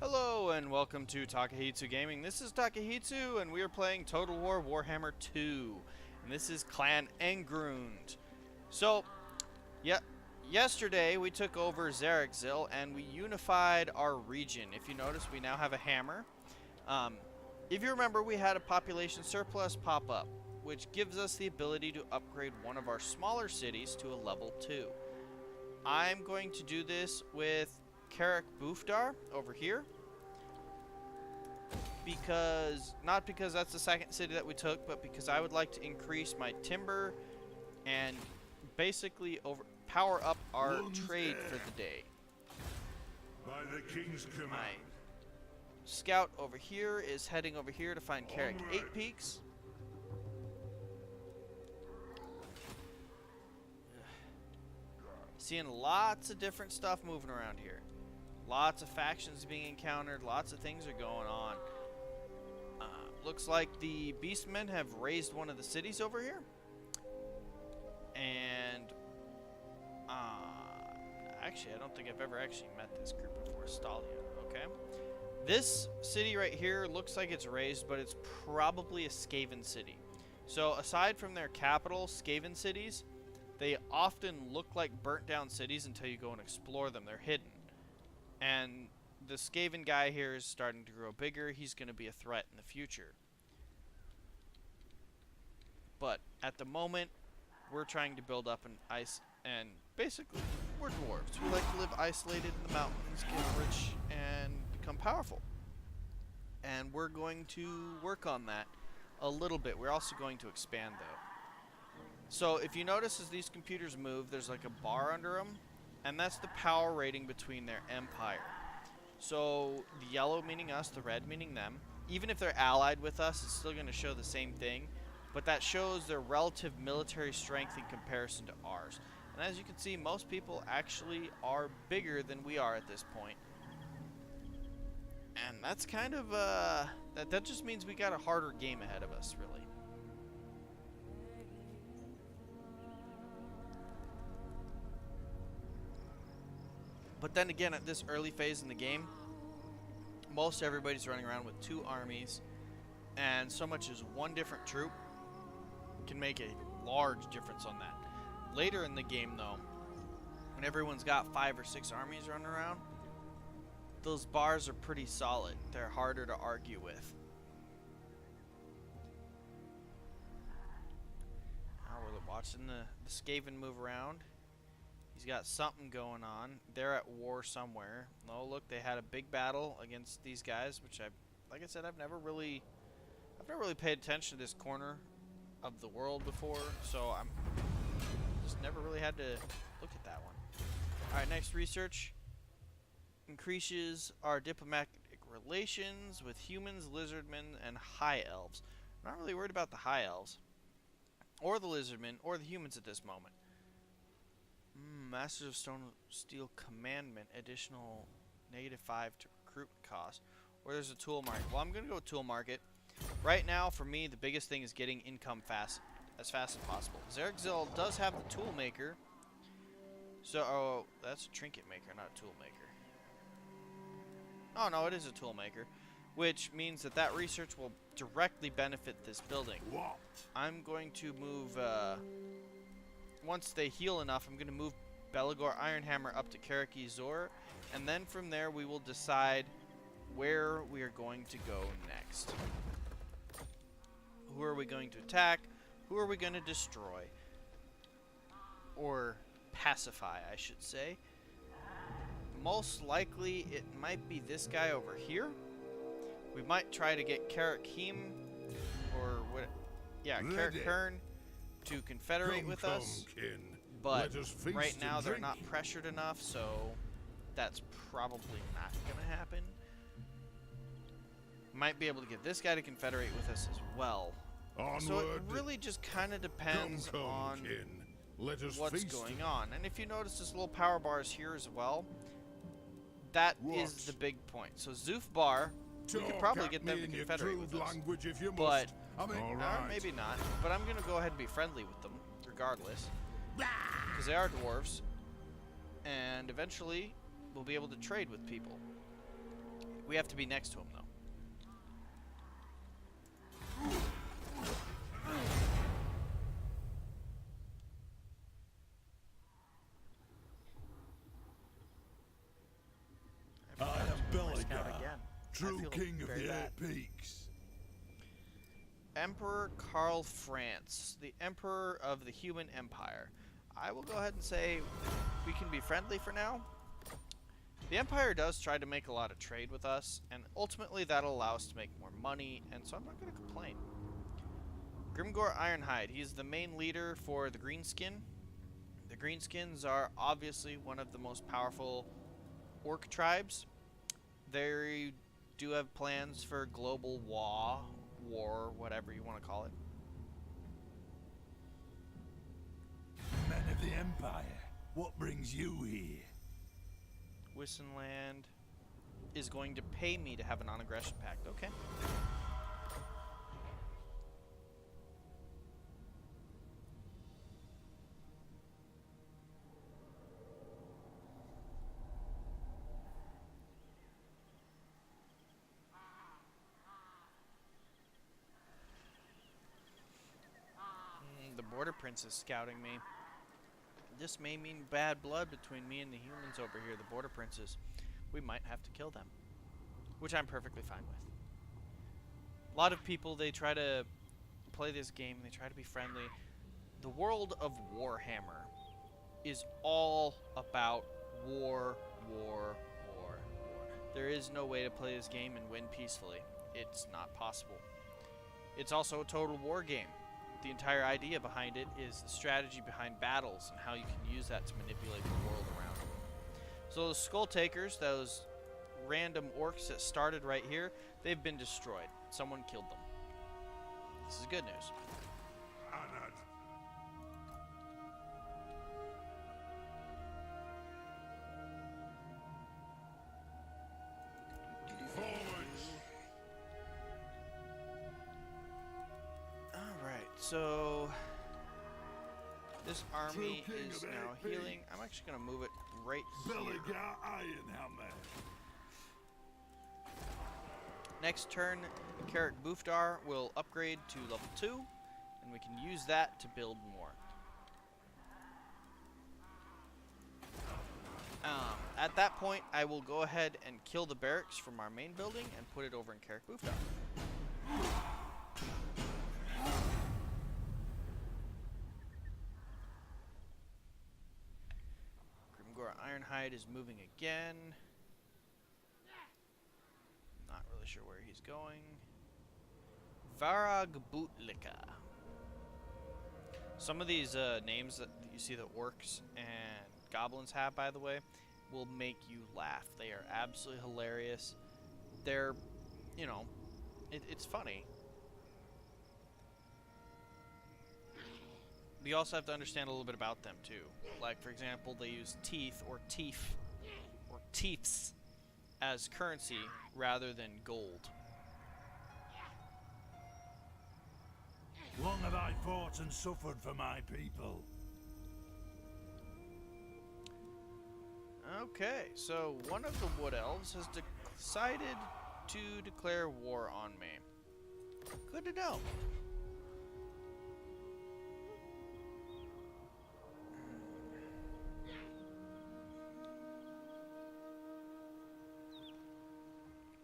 Hello and welcome to Takahitsu Gaming. This is Takahitsu and we are playing Total War Warhammer 2. And this is Clan Angrund. So, yesterday we took over Xerxil and we unified our region. If you notice, we now have a hammer. If you remember, we had a population surplus pop up, which gives us the ability to upgrade one of our smaller cities to a level 2. I'm going to do this with Karak Bufdar over here. Not because that's the second city that we took, but because I would like to increase my timber and basically power up our trade for the day. By the king's command. My scout over here is heading over here to find Karak 8 Peaks. Seeing lots of different stuff moving around here. Lots of factions being encountered. Lots of things are going on. Looks like the Beastmen have raised one of the cities over here. And actually, I don't think I've ever actually met this group before. Stalia, okay. This city right here looks like it's raised, but it's probably a Skaven city. So aside from their capital, Skaven cities, they often look like burnt down cities until you go and explore them. They're hidden. And the Skaven guy here is starting to grow bigger. He's going to be a threat in the future. But at the moment, we're trying to build up an ice, and basically, we're dwarves. We like to live isolated in the mountains, get rich, and become powerful. And we're going to work on that a little bit. We're also going to expand, though. So if you notice, as these computers move, there's like a bar under them. And that's the power rating between their empire. So the yellow meaning us, the red meaning them. Even if they're allied with us, it's still going to show the same thing. But that shows their relative military strength in comparison to ours. And as you can see, most people actually are bigger than we are at this point. And that's kind of, that just means we got a harder game ahead of us, really. But then again, at this early phase in the game, most everybody's running around with 2 armies, and so much as one different troop can make a large difference on that. Later in the game, though, when everyone's got 5 or 6 armies running around, those bars are pretty solid. They're harder to argue with. Now we're watching the Skaven move around. He's got something going on. They're at war somewhere. Oh, look, they had a big battle against these guys, which like I said, I've never really paid attention to this corner of the world before, so I'm just never really had to look at that one. All right, next research increases our diplomatic relations with humans, lizardmen, and high elves. I'm not really worried about the high elves, or the lizardmen, or the humans at this moment. Masters of Stone Steel Commandment, additional -5 to recruitment cost. Or there's a tool market. Well, I'm going to go with tool market. Right now, for me, the biggest thing is getting income as fast as possible. Xerxil does have the tool maker. So, that's a trinket maker, not a tool maker. Oh, no, it is a tool maker. Which means that research will directly benefit this building. I'm going to move... once they heal enough, I'm going to move Belagor Ironhammer up to Karaki Zor, and then from there we will decide where we are going to go next. Who are we going to attack? Who are we going to destroy? Or pacify, I should say. Most likely it might be this guy over here. We might try to get Karakim, or what? Yeah, Karakern to confederate with us, but right now they're not pressured enough, so that's probably not going to happen. Might be able to get this guy to confederate with us as well, So it Onward. really just kind of depends Come, on kin. Let us what's feast. going on. And if you notice, this little power bar is here as well. That is What? the big point. So Zoof Bar, we could Talk probably at get me them to in your confederate crude with us. language if you But, must. I mean, all or right. maybe not. But I'm going to go ahead and be friendly with them, regardless. Because they are dwarves. And eventually, we'll be able to trade with people. We have to be next to them, though. I am Scout Belligar, again. true I feel king of very the bad. Eight Peaks. Emperor Karl France, the Emperor of the Human Empire. I will go ahead and say we can be friendly for now. The Empire does try to make a lot of trade with us, and ultimately that'll allow us to make more money, and so I'm not going to complain. Grimgor Ironhide, he's the main leader for the Greenskin. The Greenskins are obviously one of the most powerful orc tribes. They do have plans for global war, whatever you want to call it. Men of the Empire, what brings you here? Wissenland is going to pay me to have a non-aggression pact. Okay. The Border Prince is scouting me. This may mean bad blood between me and the humans over here, the Border Princes. We might have to kill them, which I'm perfectly fine with. A lot of people, they try to play this game, they try to be friendly. The world of Warhammer is all about war, war, war, war. There is no way to play this game and win peacefully. It's not possible. It's also a total war game. The entire idea behind it is the strategy behind battles and how you can use that to manipulate the world around you. So the Skull Takers, those random orcs that started right here, they've been destroyed. Someone killed them. This is good news. Anad. Forwards. Alright, so this army True king is of now AP. healing. I'm actually going to move it right here. Belligar Ironhammer. Next turn, Carrick Boofdar will upgrade to level 2, and we can use that to build more. At that point, I will go ahead and kill the barracks from our main building and put it over in Carrick Boofdar. Grimgor Ironhide is moving again. Not really sure where he's going. Varag Bootlika. Some of these names that you see the orcs and goblins have, by the way, will make you laugh. They are absolutely hilarious. They're, you know, it's funny. We also have to understand a little bit about them, too. Like, for example, they use teeth or teeth or teeths as currency rather than gold. Long have I fought and suffered for my people. Okay, so one of the Wood Elves has decided to declare war on me. Good to know.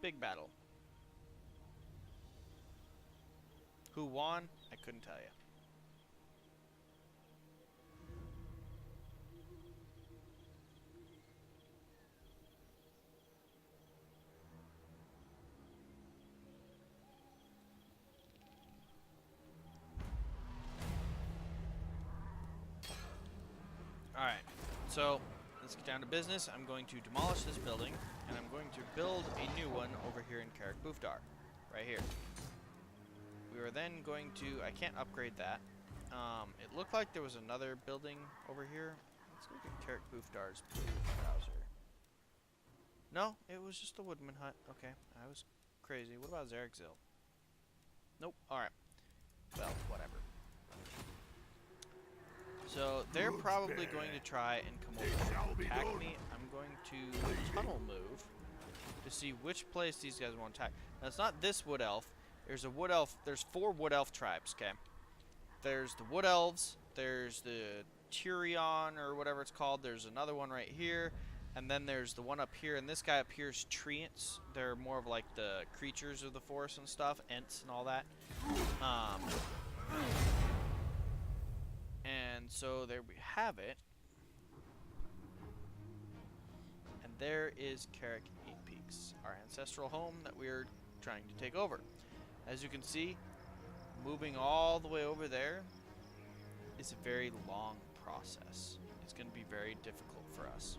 Big battle. Who won? I couldn't tell you. Alright, so let's get down to business. I'm going to demolish this building, and I'm going to build a new one over here in Carrick Boofdar. Right here. We we were then going to... I can't upgrade that. It looked like there was another building over here. Let's look at Carrick Boofdar's browser. No, it was just a woodman hut. Okay, I was crazy. What about Zarek-Zil? Nope. Alright. Well, whatever. So, they're probably going to try and come over and attack me. I'm going to tunnel move to see which place these guys want to attack. Now, it's not this wood elf. There's a wood elf. There's 4 wood elf tribes, okay? There's the wood elves. There's the Tyrion, or whatever it's called. There's another one right here. And then there's the one up here. And this guy up here is treants. They're more of like the creatures of the forest and stuff. Ents and all that. And so there we have it. And there is Carrick 8 Peaks, our ancestral home that we're trying to take over. As you can see, moving all the way over there is a very long process. It's going to be very difficult for us.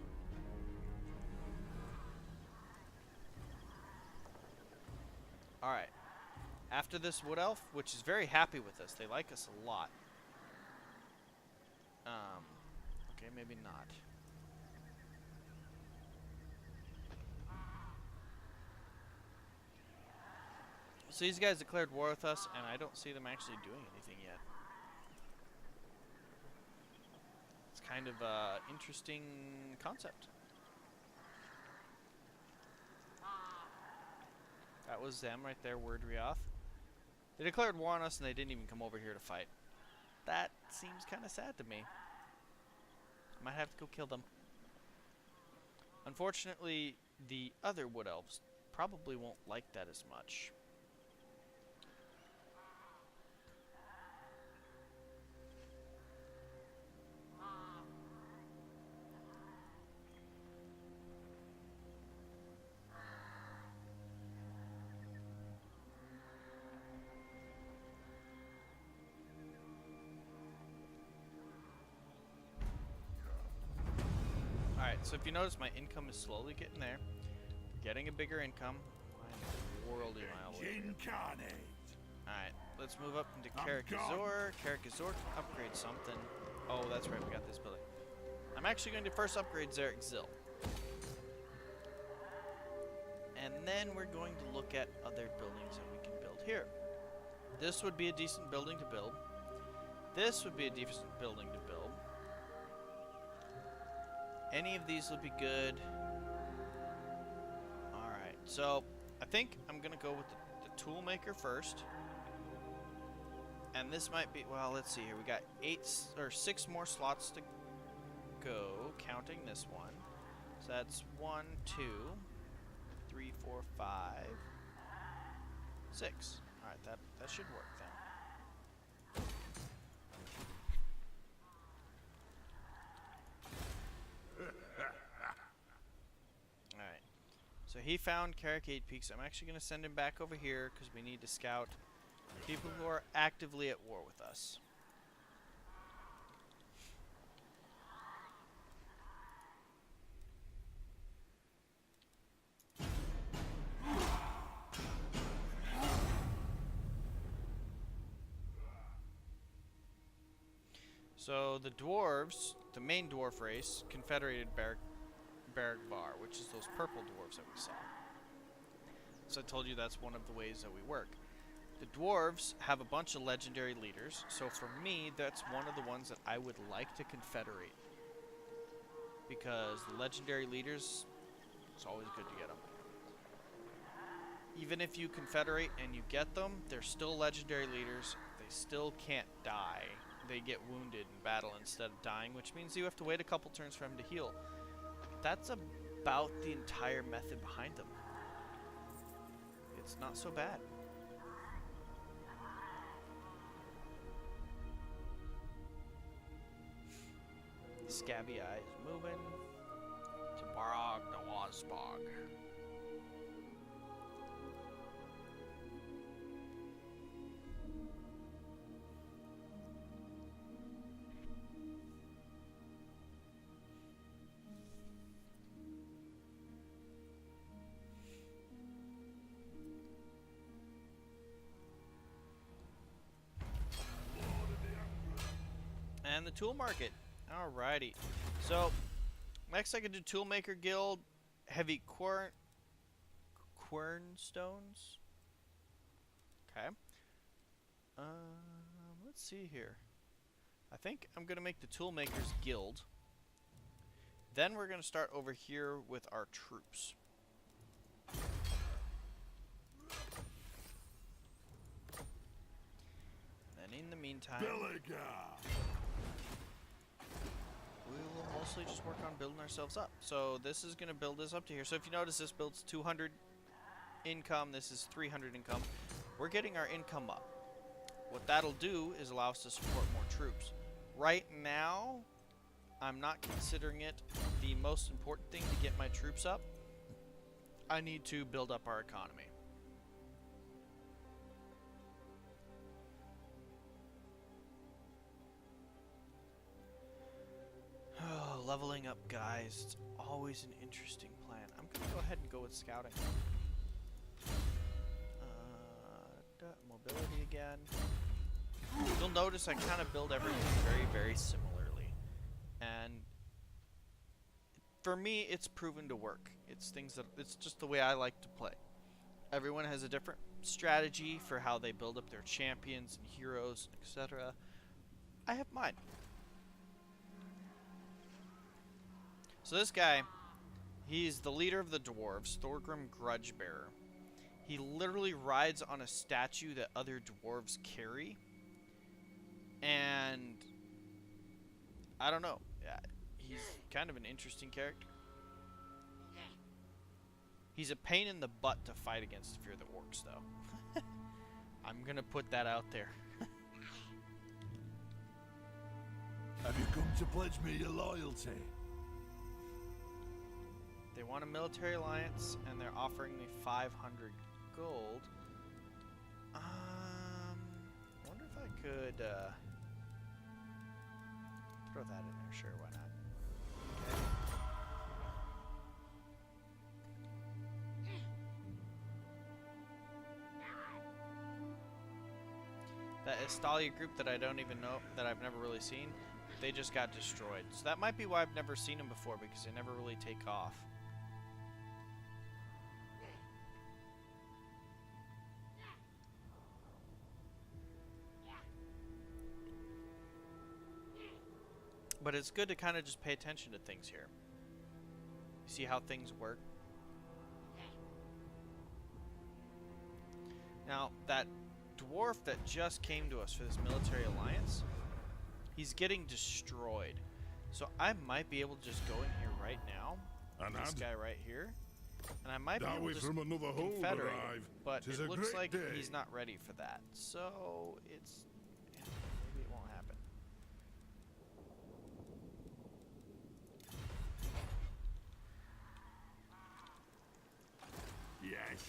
Alright. After this wood elf, which is very happy with us, they like us a lot. Okay, maybe not. So these guys declared war with us, and I don't see them actually doing anything yet. It's kind of an interesting concept. That was them right there, Word Rioth. They declared war on us, and they didn't even come over here to fight. That seems kind of sad to me. I might have to go kill them. Unfortunately, the other wood elves probably won't like that as much. So if you notice, my income is slowly getting there. Getting a bigger income. I'm a world mile away. Alright, let's move up into Carrick-Azor. Carrick-Azor can upgrade something. Oh, that's right, we got this building. I'm actually going to first upgrade Zarek-Zil. And then we're going to look at other buildings that we can build here. This would be a decent building to build. This would be a decent building to build. Any of these would be good. Alright, so I think I'm going to go with the tool maker first. And this might be, well, let's see here. We got 6 more slots to go, counting this one. So that's 1, 2, 3, 4, 5, 6. Alright, that should work then. So he found Carrick 8 Peaks. I'm actually going to send him back over here because we need to scout people who are actively at war with us. So the dwarves, the main dwarf race, confederated Bergvar, which is those purple dwarves that we saw. So I told you that's one of the ways that we work. The dwarves have a bunch of legendary leaders, so for me, that's one of the ones that I would like to confederate. Because the legendary leaders, it's always good to get them. Even if you confederate and you get them, they're still legendary leaders. They still can't die. They get wounded in battle instead of dying, which means you have to wait a couple turns for him to heal. That's about the entire method behind them. It's not so bad. Scabby Eye is moving to Barog Nawazbog. And the tool market. Alrighty. So, next I can do Toolmaker Guild, Heavy Quernstones. Okay. Let's see here. I think I'm going to make the Toolmakers Guild. Then we're going to start over here with our troops. And in the meantime, we will mostly just work on building ourselves up. So this is going to build us up to here. So if you notice, this builds 200 income. This is 300 income. We're getting our income up. What that'll do is allow us to support more troops. Right now, I'm not considering it the most important thing to get my troops up. I need to build up our economy. Oh, leveling up, guys. It's always an interesting plan. I'm going to go ahead and go with scouting. Mobility again. You'll notice I kind of build everything very, very similarly. And for me, it's proven to work. It's just the way I like to play. Everyone has a different strategy for how they build up their champions and heroes, etc. I have mine. So this guy, he's the leader of the dwarves, Thorgrim Grudgebearer. He literally rides on a statue that other dwarves carry. And I don't know. He's kind of an interesting character. He's a pain in the butt to fight against if you're the orcs, though. I'm going to put that out there. Have you come to pledge me your loyalty? They want a military alliance, and they're offering me 500 gold. Wonder if I could throw that in there. Sure, why not? Okay. That Estalia group that I don't even know, that I've never really seen, they just got destroyed. So that might be why I've never seen them before, because they never really take off. But it's good to kind of just pay attention to things here. See how things work. Now, that dwarf that just came to us for this military alliance, he's getting destroyed. So I might be able to just go in here right now. This guy right here. And I might be able to just confederate him, but it looks like he's not ready for that. So it's... maybe it won't happen. Yes.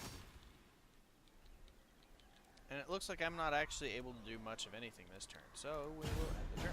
And it looks like I'm not actually able to do much of anything this turn, so we will end the turn.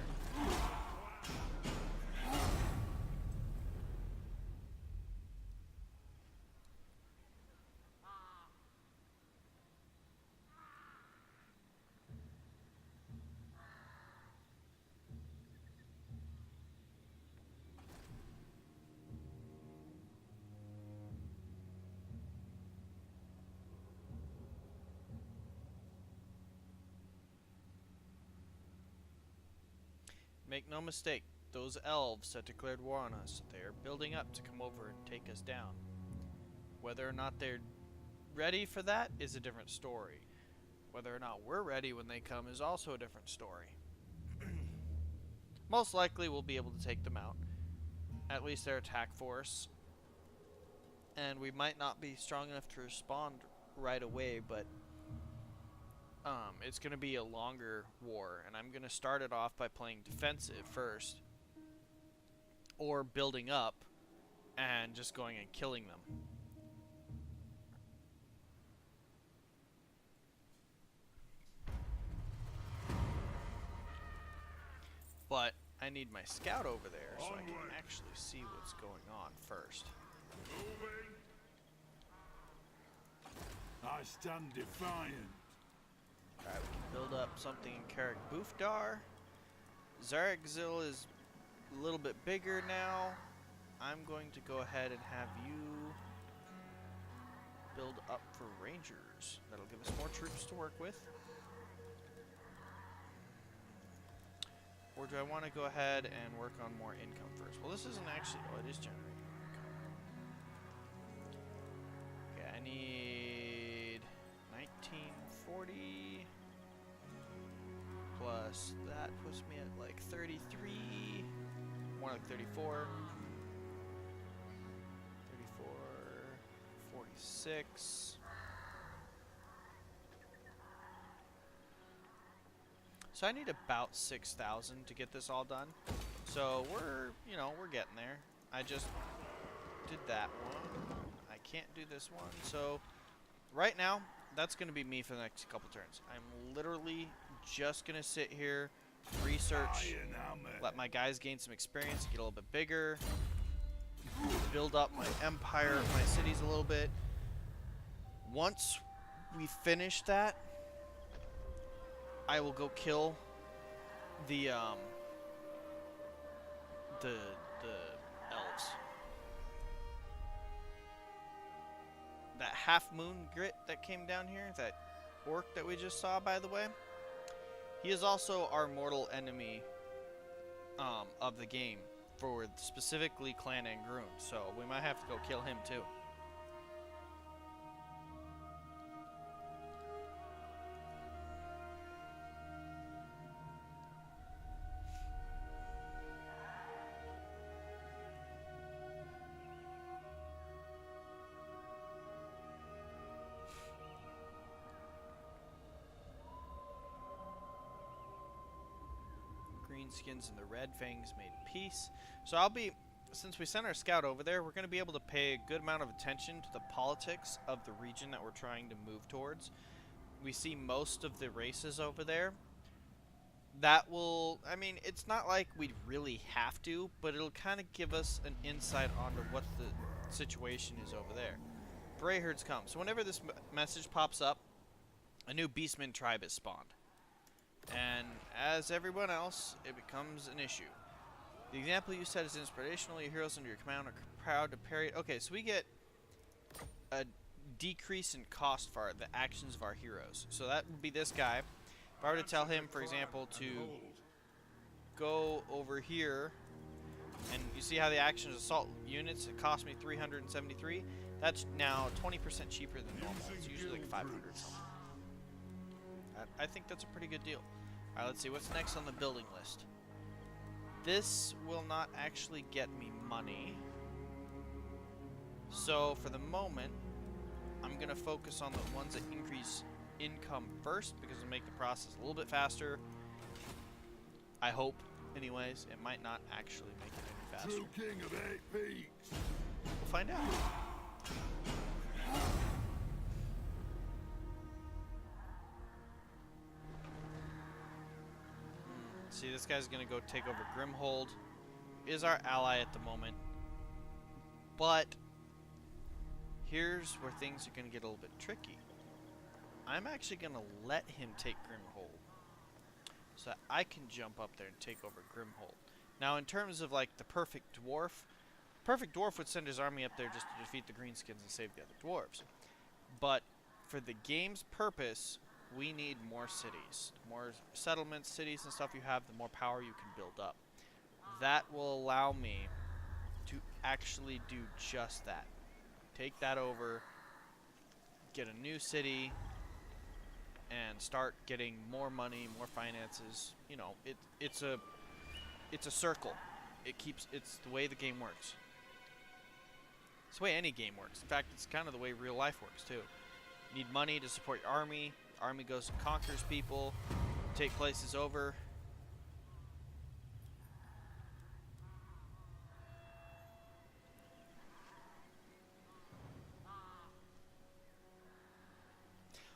Make no mistake, those elves that declared war on us, they are building up to come over and take us down. Whether or not they're ready for that is a different story. Whether or not we're ready when they come is also a different story. Most likely we'll be able to take them out. At least their attack force. And we might not be strong enough to respond right away, but it's going to be a longer war, and I'm going to start it off by playing defensive first, or building up and just going and killing them. But I need my scout over there so I can actually see what's going on first. Moving. I stand defiant. Alright, we can build up something in Carrick Boofdar. Zarexil is a little bit bigger now. I'm going to go ahead and have you build up for Rangers. That'll give us more troops to work with. Or do I want to go ahead and work on more income first? Well, this isn't actually... Oh, it is generating income. Okay, I need 1940. Plus, that puts me at like 33. More like 34. 34. 46. So I need about 6,000 to get this all done. So we're, you know, we're getting there. I just did that one. I can't do this one. So right now, that's going to be me for the next couple turns. I'm literally just going to sit here, research, let my guys gain some experience, get a little bit bigger, build up my empire, my cities a little bit. Once we finish that, I will go kill the elves. That half moon grit that came down here, that orc that we just saw, by the way, he is also our mortal enemy of the game for specifically Clan Angrund, so we might have to go kill him too. Skins and the Red Fangs made peace. So since we sent our scout over there, we're going to be able to pay a good amount of attention to the politics of the region that we're trying to move towards. We see most of the races over there. That will, I mean, it's not like we'd really have to, but it'll kind of give us an insight onto what the situation is over there. Brayherds come. So whenever this message pops up, a new Beastman tribe is spawned. And as everyone else, it becomes an issue. The example you set is inspirational. Your heroes under your command are proud to parry it. Okay, so we get a decrease in cost for the actions of our heroes. So that would be this guy. If I were to tell him, for example, to go over here, and you see how the actions assault units, it cost me 373. That's now 20% cheaper than normal. It's usually like 500 something. I think that's a pretty good deal. Alright, let's see. What's next on the building list? This will not actually get me money. So, for the moment, I'm going to focus on the ones that increase income first, because it'll make the process a little bit faster. I hope. Anyways, it might not actually make it any faster. True king of 8 peaks. We'll find out. See, this guy's gonna go take over Grimhold. Is our ally at the moment. But here's where things are gonna get a little bit tricky. I'm actually gonna let him take Grimhold, so that I can jump up there and take over Grimhold. Now, in terms of like the perfect dwarf would send his army up there just to defeat the greenskins and save the other dwarves. But for the game's purpose, we need more cities. The more settlements, cities, and stuff you have, the more power you can build up. That will allow me to actually do just that. Take that over, get a new city, and start getting more money, more finances. You know, it's a circle. It's the way the game works. It's the way any game works. In fact, it's kind of the way real life works too. You need money to support your army. Army goes and conquers people, take places over.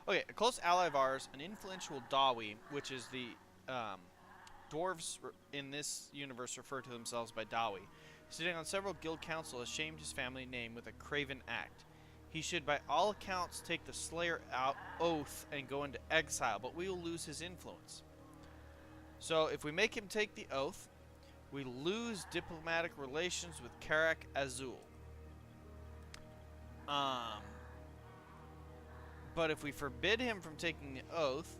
Okay, a close ally of ours, an influential Dawi, which is the dwarves in this universe refer to themselves by Dawi, sitting on several guild council, has shamed his family name with a craven act. He should by all accounts take the Slayer oath and go into exile, but we will lose his influence. So if we make him take the oath, we lose diplomatic relations with Karak Azul. But if we forbid him from taking the oath,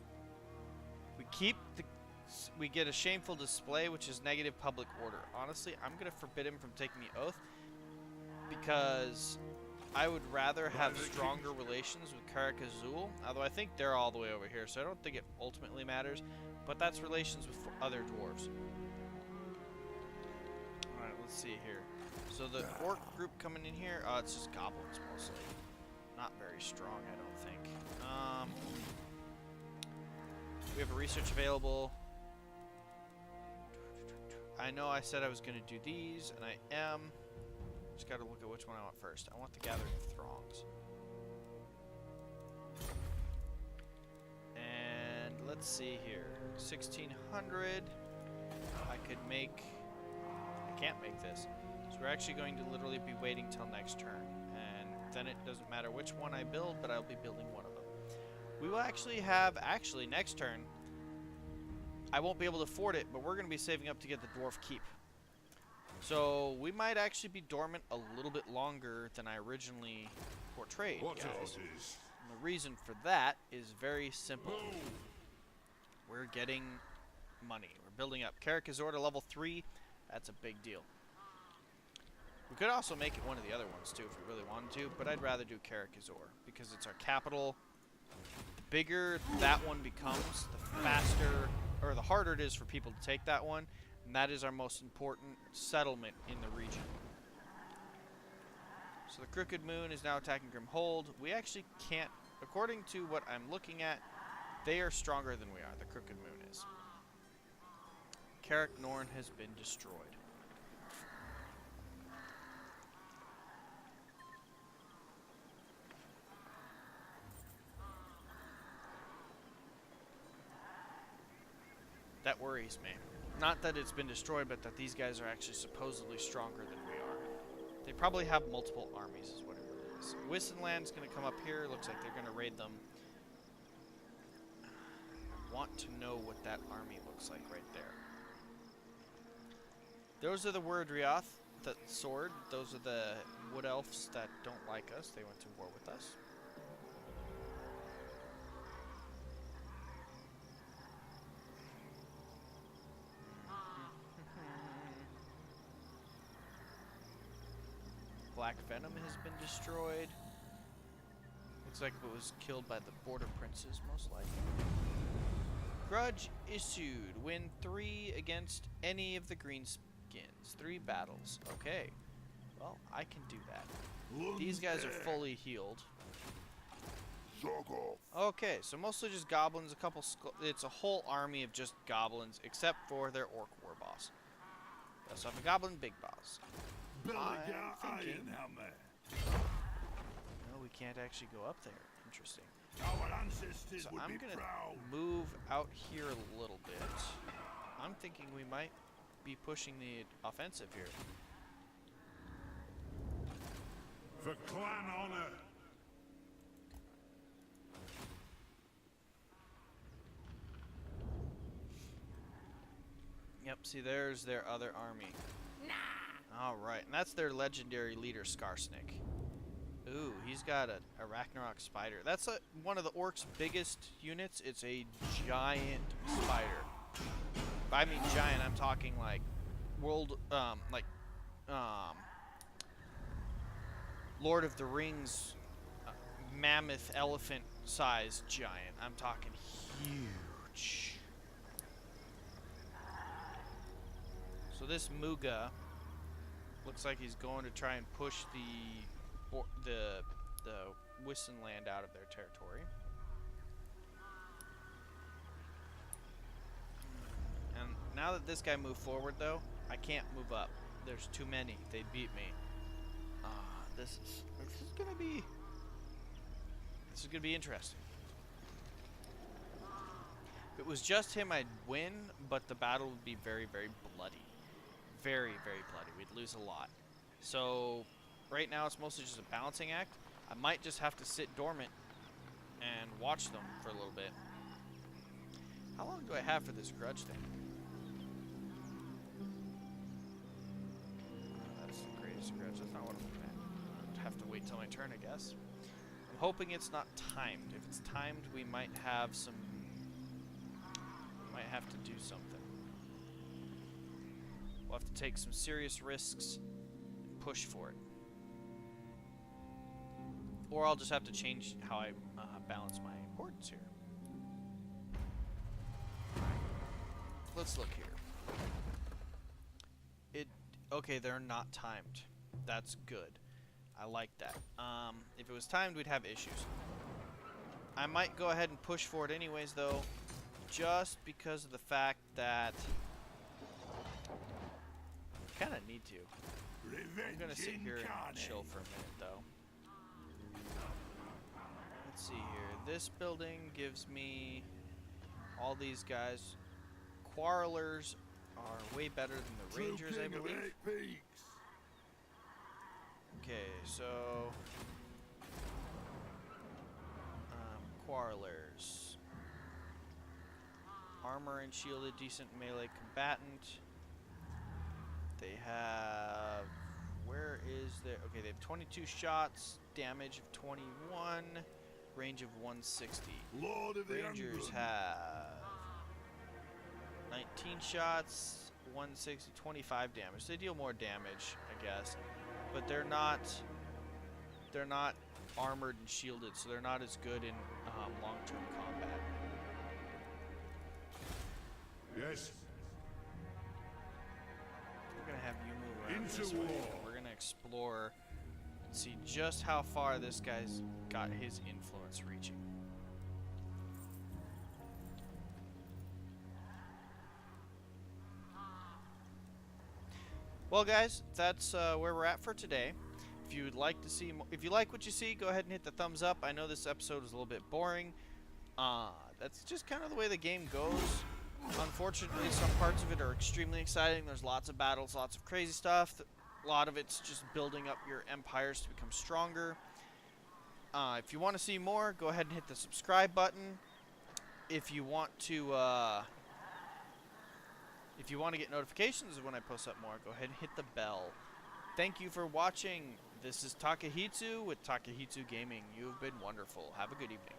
we get a shameful display, which is negative public order. Honestly, I'm gonna forbid him from taking the oath because I would rather have stronger relations with Karak Azul. Although I think they're all the way over here, so I don't think it ultimately matters. But that's relations with other dwarves. All right, let's see here. So the orc group coming in here, it's just goblins mostly. Not very strong, I don't think. We have a research available. I know I said I was going to do these, and I am. Just got to look at which one I want first. I want the Gathering of Throngs. And let's see here. 1600. I could make... I can't make this. So we're actually going to literally be waiting till next turn. And then it doesn't matter which one I build, but I'll be building one of them. We will actually have... Actually, next turn, I won't be able to afford it, but we're going to be saving up to get the Dwarf Keep. So we might actually be dormant a little bit longer than I originally portrayed, guys. And the reason for that is very simple. We're getting money. We're building up. Karak Azul to level 3. That's a big deal. We could also make it one of the other ones too if we really wanted to, but I'd rather do Karak Azul because it's our capital. The bigger that one becomes, the faster, or the harder it is for people to take that one. And that is our most important settlement in the region. So the Crooked Moon is now attacking Grimhold. We actually can't, according to what I'm looking at, they are stronger than we are, the Crooked Moon is. Karak Norn has been destroyed. That worries me. Not that it's been destroyed, but that these guys are actually supposedly stronger than we are. They probably have multiple armies is what it really is. Wissenland's going to come up here. Looks like they're going to raid them. I want to know what that army looks like right there. Those are the Wordrioth, the sword. Those are the wood elves that don't like us. They went to war with us. Black Venom has been destroyed. Looks like it was killed by the Border Princes, most likely. Grudge issued. Win 3 against any of the Greenskins. 3 battles. Okay. Well, I can do that. These guys are fully healed. Okay, so mostly just goblins, a couple it's a whole army of just goblins, except for their orc war boss. We also have a goblin big boss. I'm thinking... No, we can't actually go up there. Interesting. So I'm going to move out here a little bit. I'm thinking we might be pushing the offensive here. For clan honor. Yep, see there's their other army. Alright, and that's their legendary leader, Skarsnik. Ooh, he's got a Ragnarok spider. That's one of the orcs' biggest units. It's a giant spider. If I mean giant, I'm talking like Lord of the Rings mammoth elephant sized giant. I'm talking huge. So this Muga looks like he's going to try and push the Wissenland out of their territory. And now that this guy moved forward, though, I can't move up. There's too many. They beat me. This is gonna be interesting. If it was just him, I'd win, but the battle would be very, very bloody. Very, very bloody. We'd lose a lot. So right now it's mostly just a balancing act. I might just have to sit dormant and watch them for a little bit. How long do I have for this grudge thing? scratch. That's not what I'm looking at. I'd have to wait till my turn, I guess. I'm hoping it's not timed. If it's timed, we might have some... might have to do something. We'll have to take some serious risks and push for it. Or I'll just have to change how I balance my importance here. Let's look here. Okay, they're not timed. That's good. I like that. If it was timed, we'd have issues. I might go ahead and push for it anyways, though, just because of the fact that I kind of need to. I'm gonna sit here and chill for a minute, though. Let's see here. This building gives me all these guys. Quarrelers are way better than the Rangers, I believe. Okay, so Quarrelers. Armor and shielded, decent melee combatant. They have... Where is their... Okay, they have 22 shots, damage of 21, range of 160. Lord of the Rangers Angrund. have 19 shots, 160, 25 damage. They deal more damage, I guess, but they're not armored and shielded, so they're not as good in long-term combat. Yes. We're gonna have you move around Into this way. war. We're gonna explore and see just how far this guy's got his influence reaching. Well, guys, that's where we're at for today. If you'd like to see, if you like what you see, go ahead and hit the thumbs up. I know this episode was a little bit boring. That's just kind of the way the game goes. Unfortunately, some parts of it are extremely exciting. There's lots of battles, lots of crazy stuff. A lot of it's just building up your empires to become stronger. If you want to see more, go ahead and hit the subscribe button. If you want to get notifications of when I post up more, go ahead and hit the bell. Thank you for watching. This is Takahitsu with Takahitsu Gaming. You've been wonderful. Have a good evening.